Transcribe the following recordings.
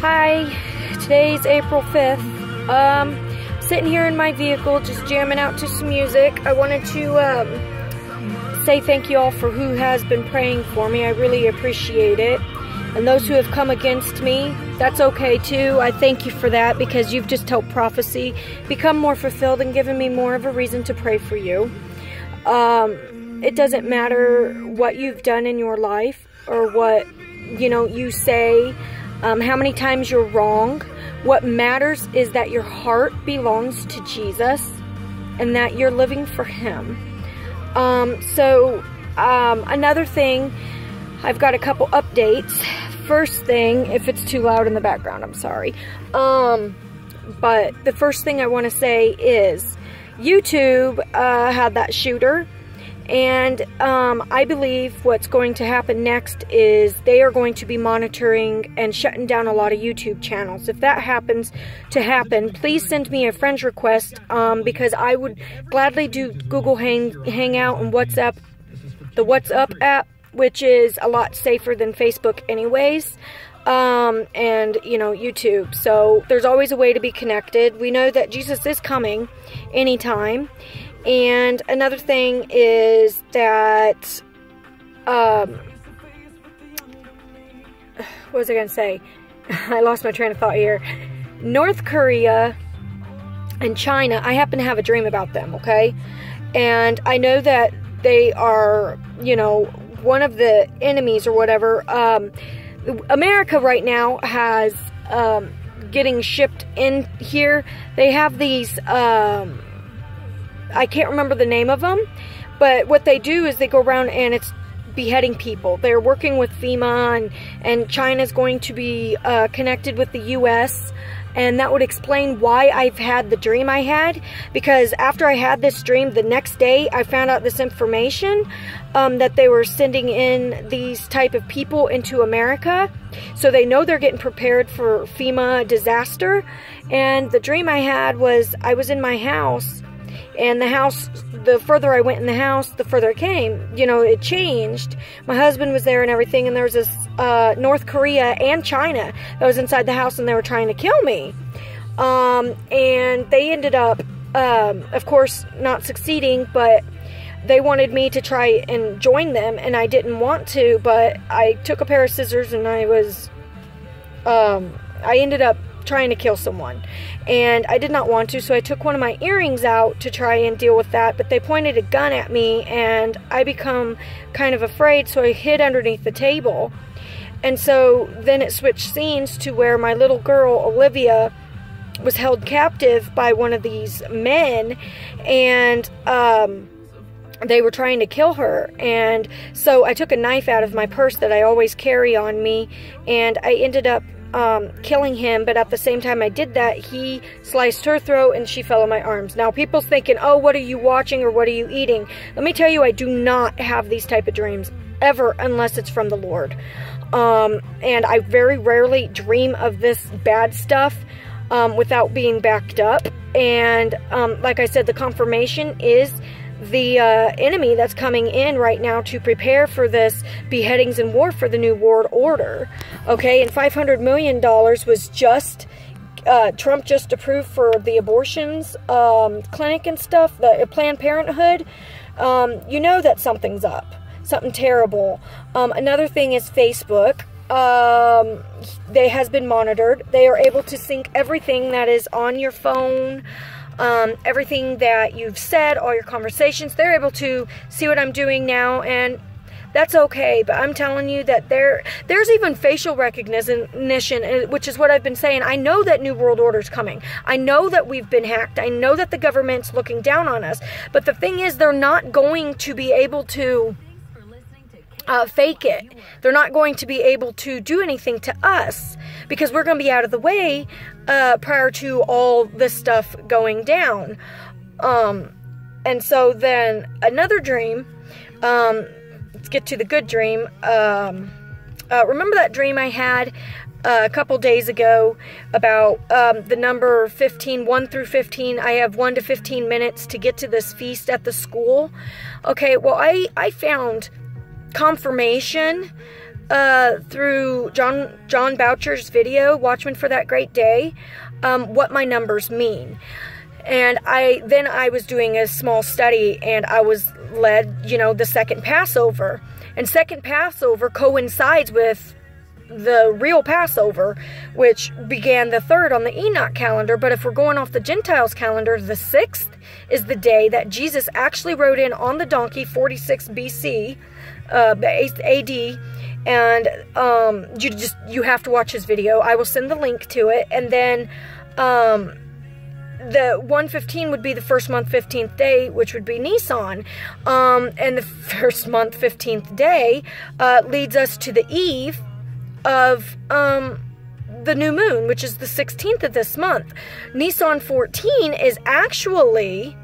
Hi, today's April 5th. Sitting here in my vehicle, just jamming out to some music. I wanted to say thank you all for who has been praying for me. I really appreciate it. And those who have come against me, that's okay too. I thank you for that because you've just helped prophecy become more fulfilled and given me more of a reason to pray for you. It doesn't matter what you've done in your life or what, you say, how many times you're wrong. What matters is that your heart belongs to Jesus and that you're living for Him. Another thing, I've got a couple updates. First thing, if it's too loud in the background, I'm sorry. But the first thing I want to say is YouTube had that shooter. And I believe what's going to happen next is they are going to be monitoring and shutting down a lot of YouTube channels. If that happens to happen, please send me a friend's request because I would gladly do Google Hangout and WhatsApp, the WhatsApp app, which is a lot safer than Facebook anyways, and, YouTube. So there's always a way to be connected. We know that Jesus is coming anytime. And another thing is that, what was I going to say? I lost my train of thought here. North Korea and China, I happen to have a dream about them, okay? And I know that they are, one of the enemies or whatever. America right now has, getting shipped in here. They have these, I can't remember the name of them, but what they do is they go around and it's beheading people. They're working with FEMA and China's going to be connected with the U.S. And that would explain why I've had the dream I had, because after I had this dream, the next day I found out this information that they were sending in these type of people into America. So they know they're getting prepared for FEMA disaster. And the dream I had was I was in my house. And the house, the further I went in the house, the further it came. It changed. My husband was there and everything, and there was this North Korea and China that was inside the house, and they were trying to kill me. And they ended up, of course, not succeeding, but they wanted me to try and join them, and I didn't want to, but I took a pair of scissors, and I ended up trying to kill someone, and I did not want to, so I took one of my earrings out to try and deal with that, but they pointed a gun at me, and I become kind of afraid, so I hid underneath the table. And so then it switched scenes to where my little girl Olivia was held captive by one of these men, and they were trying to kill her. And so I took a knife out of my purse that I always carry on me, and I ended up killing him, but at the same time I did that, he sliced her throat and she fell in my arms. Now people's thinking, oh, what are you watching or what are you eating? Let me tell you, I do not have these type of dreams ever unless it's from the Lord. And I very rarely dream of this bad stuff without being backed up. And like I said, the confirmation is the enemy that's coming in right now to prepare for this beheadings and war for the New World Order. Okay, and $500 million was just, Trump just approved for the abortions clinic and stuff, the Planned Parenthood. You know that something's up, something terrible. Another thing is Facebook. They has been monitored. They are able to sync everything that is on your phone, everything that you've said, all your conversations. They're able to see what I'm doing now, and that's okay. But I'm telling you that there's even facial recognition, which is what I've been saying. I know that New World Order is coming. I know that we've been hacked. I know that the government's looking down on us. But the thing is, they're not going to be able to fake it. They're not going to be able to do anything to us because we're going to be out of the way prior to all this stuff going down. And so then another dream, let's get to the good dream. Remember that dream I had a couple days ago about the number 15, 1 through 15. I have 1 to 15 minutes to get to this feast at the school. Okay, well, I found confirmation through John Boucher's video, Watchmen for That Great Day, what my numbers mean. And I was doing a small study, and I was led, the second Passover. And second Passover coincides with the real Passover, which began the 3rd on the Enoch calendar. But if we're going off the Gentiles calendar, the 6th is the day that Jesus actually rode in on the donkey, 46 BC, AD. And you have to watch his video. I will send the link to it. And then the 115 would be the first month 15th day, which would be Nisan. And the first month 15th day leads us to the eve of the new moon, which is the 16th of this month. Nisan 14 is actually,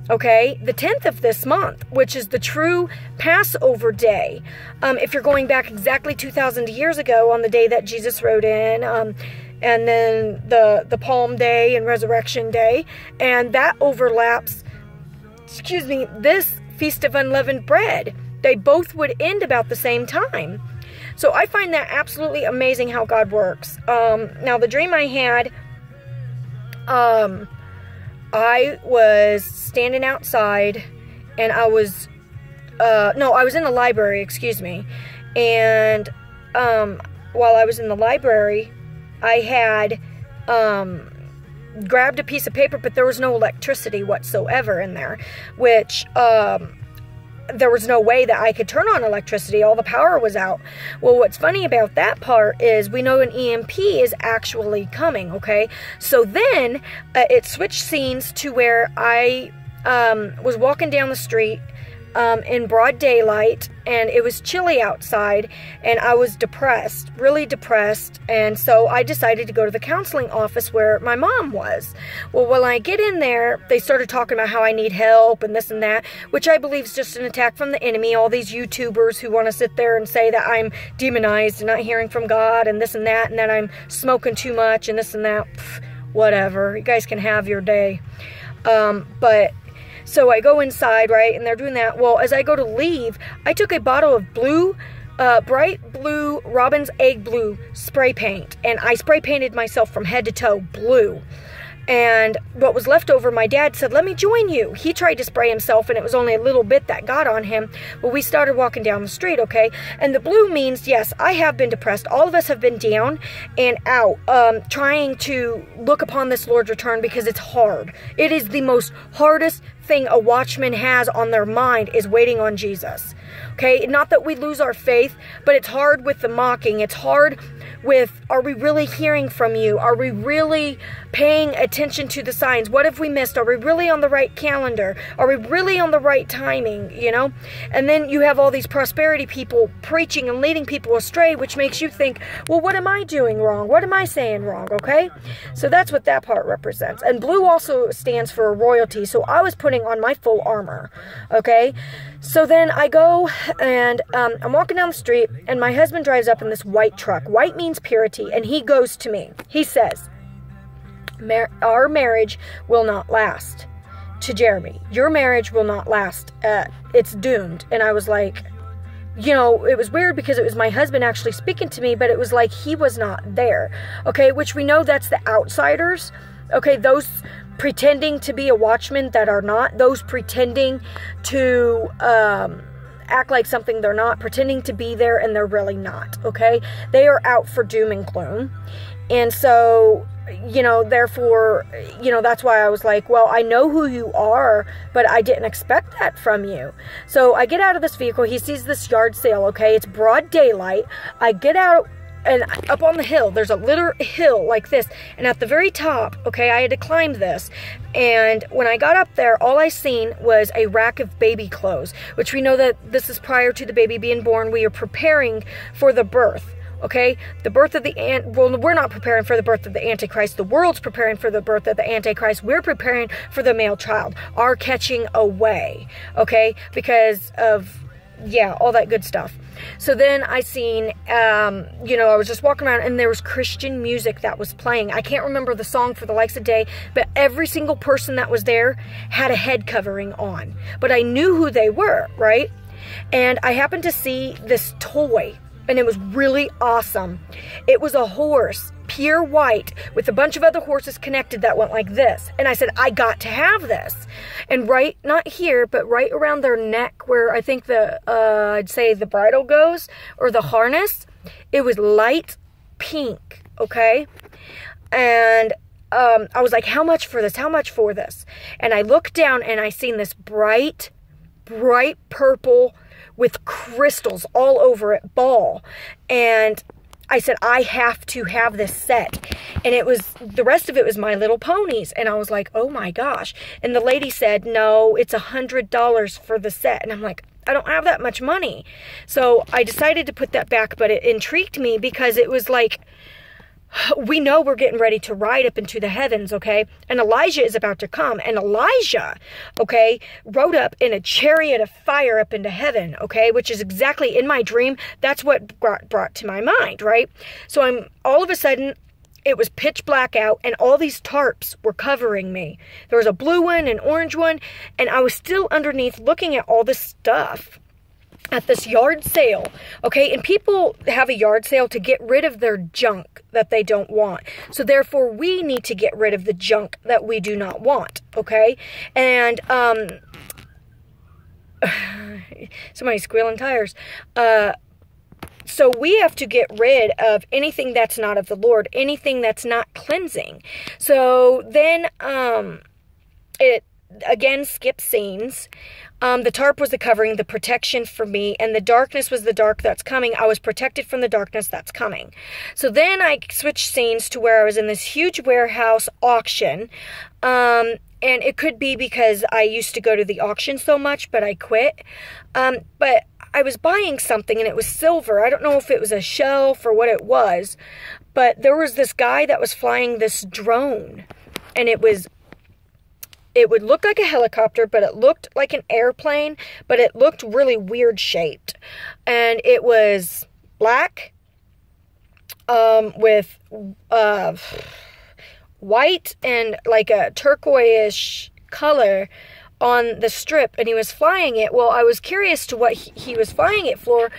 the 10th of this month, which is the true Passover day. If you're going back exactly 2,000 years ago on the day that Jesus rode in, and then the Palm Day and Resurrection Day, and that overlaps, this Feast of Unleavened Bread. They both would end about the same time. So I find that absolutely amazing how God works. Now, the dream I had, I was standing outside, and I was in the library, and while I was in the library, I had grabbed a piece of paper, but there was no electricity whatsoever in there, which there was no way that I could turn on electricity. All the power was out. Well, what's funny about that part is we know an EMP is actually coming, okay? So then it switched scenes to where I was walking down the street in broad daylight, and it was chilly outside, and I was depressed, really depressed, and so I decided to go to the counseling office where my mom was. Well, when I get in there, they started talking about how I need help and this and that, which I believe is just an attack from the enemy, all these YouTubers who want to sit there and say that I'm demonized and not hearing from God and this and that I'm smoking too much and this and that. Pff, whatever, you guys can have your day. So I go inside, right, and they're doing that. Well, as I go to leave, I took a bottle of bright blue, Robin's Egg blue spray paint, and I spray painted myself from head to toe blue. And what was left over, my dad said, let me join you. He tried to spray himself, and it was only a little bit that got on him. Well, we started walking down the street, okay? And the blue means, yes, I have been depressed. All of us have been down and out, trying to look upon this Lord's return, because it's hard. It is the most hardest thing a watchman has on their mind, is waiting on Jesus. Okay? Not that we lose our faith, but it's hard with the mocking. It's hard with, are we really hearing from you? Are we really paying attention to the signs? What have we missed? Are we really on the right calendar? Are we really on the right timing? And then you have all these prosperity people preaching and leading people astray, which makes you think, well, what am I doing wrong? What am I saying wrong? Okay? So that's what that part represents. And blue also stands for royalty. So I was putting on my full armor. Okay? So then I go and I'm walking down the street, and my husband drives up in this white truck. White means purity. And he goes to me. He says, our marriage will not last. To Jeremy, your marriage will not last. It's doomed. And I was like, it was weird, because it was my husband actually speaking to me, but it was like he was not there. Okay, which we know that's the outsiders. Okay, those pretending to be a watchman that are not, those pretending to act like something they're not, pretending to be there and they're really not, okay? They are out for doom and gloom. And so, therefore, that's why I was like, well, I know who you are, but I didn't expect that from you. So I get out of this vehicle. He sees this yard sale, okay? It's broad daylight. I get out, and up on the hill, there's a little hill like this, and at the very top, okay, I had to climb this, and when I got up there, all I seen was a rack of baby clothes, which we know that this is prior to the baby being born. We are preparing for the birth. Okay, the birth of well, we're not preparing for the birth of the Antichrist. The world's preparing for the birth of the Antichrist. We're preparing for the male child, our catching away, okay, because of, all that good stuff. So then I seen, I was just walking around, and there was Christian music that was playing. I can't remember the song for the likes of day, but every single person that was there had a head covering on. But I knew who they were, right? And I happened to see this toy, and it was really awesome. It was a horse, pure white, with a bunch of other horses connected that went like this. And I said, I got to have this. And right, not here, but right around their neck where I think I'd say the bridle goes, or the harness, it was light pink, okay? And I was like, how much for this? How much for this? And I looked down and I seen this bright purple with crystals all over it ball. And I said, I have to have this set. And it was, the rest of it was My Little Ponies. And I was like, oh my gosh. And the lady said, no, it's $100 for the set. And I'm like, I don't have that much money. So I decided to put that back, but it intrigued me because it was like, we know we're getting ready to ride up into the heavens, okay? And Elijah is about to come. And Elijah, okay, rode up in a chariot of fire up into heaven, okay? Which is exactly in my dream. That's what brought to my mind, right? So all of a sudden, it was pitch black out, and all these tarps were covering me. There was a blue one, an orange one, and I was still underneath looking at all this stuff at this yard sale, okay? And people have a yard sale to get rid of their junk that they don't want. So therefore, we need to get rid of the junk that we do not want, okay? And somebody's squealing tires. So we have to get rid of anything that's not of the Lord, anything that's not cleansing. So then it again skips scenes. The tarp was the covering, the protection for me, and the darkness was the dark that's coming. I was protected from the darkness that's coming. So then I switched scenes to where I was in this huge warehouse auction. And it could be because I used to go to the auction so much, but I quit. But I was buying something and it was silver. I don't know if it was a shelf or what it was, but there was this guy that was flying this drone, and it would look like a helicopter, but it looked like an airplane, but it looked really weird shaped. And it was black with white and like a turquoise color on the strip, and he was flying it. Well, I was curious to what he was flying it for,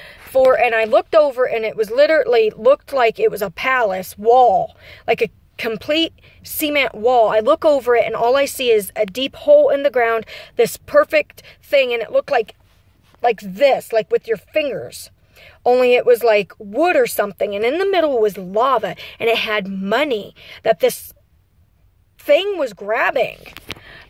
and I looked over, and it was literally looked like it was a palace wall, like a complete cement wall. I look over it and all I see is a deep hole in the ground, this perfect thing, and it looked like this, like with your fingers, only it was like wood or something, and in the middle was lava, and it had money that this thing was grabbing.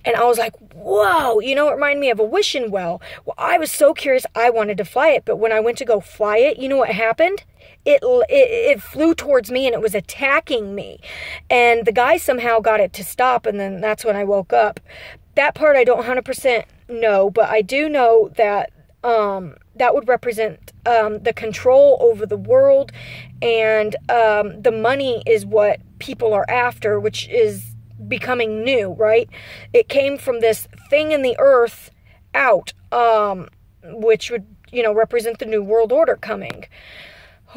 And I was like, whoa, you know, it reminded me of a wishing well. Well, I was so curious, I wanted to fly it, but when I went to go fly it, you know what happened? It flew towards me and it was attacking me. And the guy somehow got it to stop, and then that's when I woke up. That part I don't 100% know, but I do know that that would represent the control over the world, and the money is what people are after, which is becoming new, right? It came from this thing in the earth out, which would, you know, represent the new world order coming.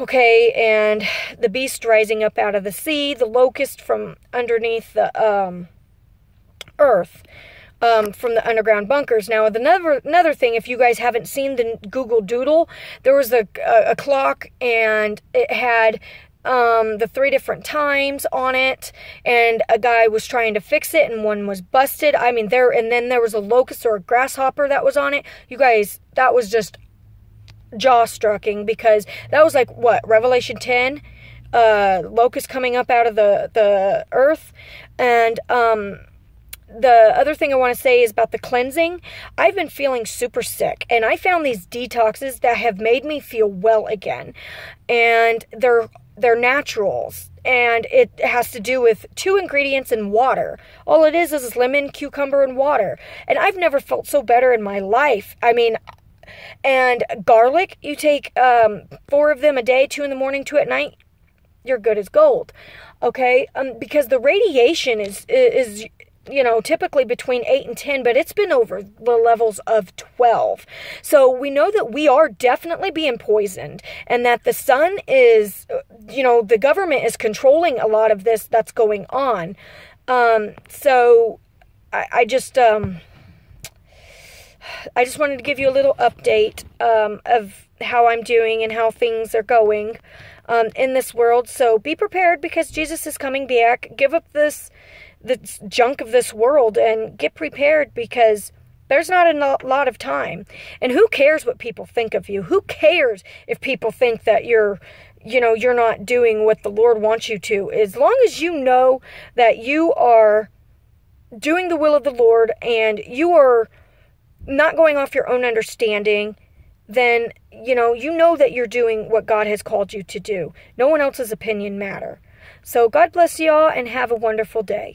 Okay, and the beast rising up out of the sea, the locust from underneath the earth, from the underground bunkers. Now, another thing, if you guys haven't seen the Google Doodle, there was a clock, and it had the 3 different times on it, and a guy was trying to fix it, and one was busted. I mean, and then there was a locust or a grasshopper that was on it. You guys, that was just jaw-striking, because that was like, what, Revelation 10? Locust coming up out of the earth. And the other thing I want to say is about the cleansing. I've been feeling super sick, and I found these detoxes that have made me feel well again. And they're naturals, and it has to do with 2 ingredients in water. All it is lemon, cucumber, and water. And I've never felt so better in my life. I mean, and garlic, you take 4 of them a day, 2 in the morning, 2 at night, you're good as gold. Okay, because the radiation is you know, typically between 8 and 10, but it's been over the levels of 12. So we know that we are definitely being poisoned, and that the sun is, you know, the government is controlling a lot of this that's going on. So I just wanted to give you a little update of how I'm doing and how things are going in this world. So be prepared, because Jesus is coming back. Give up this junk of this world and get prepared, because there's not a lot of time. And who cares what people think of you? Who cares if people think that you're not doing what the Lord wants you to? As long as you know that you are doing the will of the Lord and you are not going off your own understanding, then you know that you're doing what God has called you to do. No one else's opinion matter. So God bless y'all and have a wonderful day.